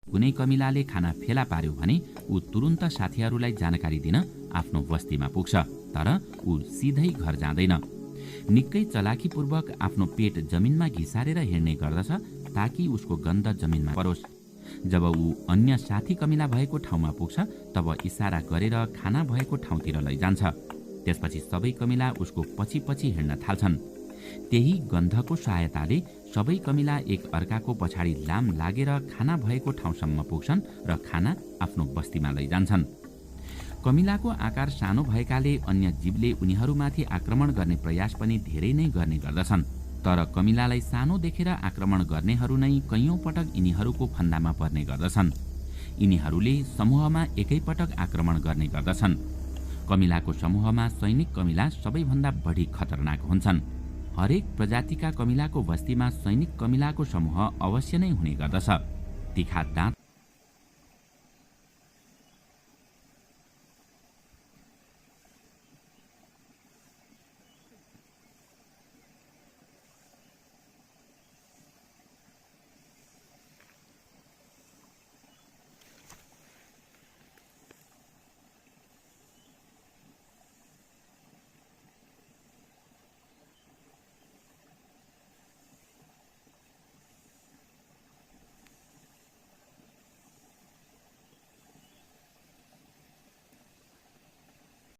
कुनै कमिलाले खाना फेला पार्यो भने ऊ तुरुन्त साथीहरूलाई जानकारी दिन आफ्नो बस्तीमा पुग्छ, तर ऊ सिधै घर जाँदैन। निकै चलाखीपूर्वक आफ्नो पेट जमिनमा घिसारेर हिँड्ने गर्दछ ताकि उसको गन्ध जमिनमा परोस्। जब ऊ अन्य साथी कमिला भएको ठाउँमा पुग्छ तब इसारा गरेर खाना भएको ठाउँतिर लैजान्छ। त्यसपछि सबै कमिला उसको पछि पछि हिँड्न थाल्छन्। त्यही गन्धको सहायताले सबै कमिला एक अर्काको पछाडि लाम लागेर खाना भएको ठाउँसम्म पुग्छन् र खाना आफ्नो बस्तीमा लैजान्छन्। कमिलाको आकार सानो भएकाले अन्य जीवले उनीहरूमाथि आक्रमण गर्ने प्रयास पनि धेरै नै गर्ने गर्दछन्, तर कमिलालाई सानो देखेर आक्रमण गर्नेहरू नै कैयौं पटक यिनीहरूको फन्दामा पर्ने गर्दछन्। यिनीहरूले समूहमा एकैपटक आक्रमण गर्ने गर्दछन्। कमिलाको समूहमा सैनिक कमिला सबैभन्दा बढी खतरनाक हुन्छन्। हरेक प्रजातिका कमिलाको बस्तीमा सैनिक कमिलाको समूह अवश्य नै हुने गर्दछ। तिखा दाँत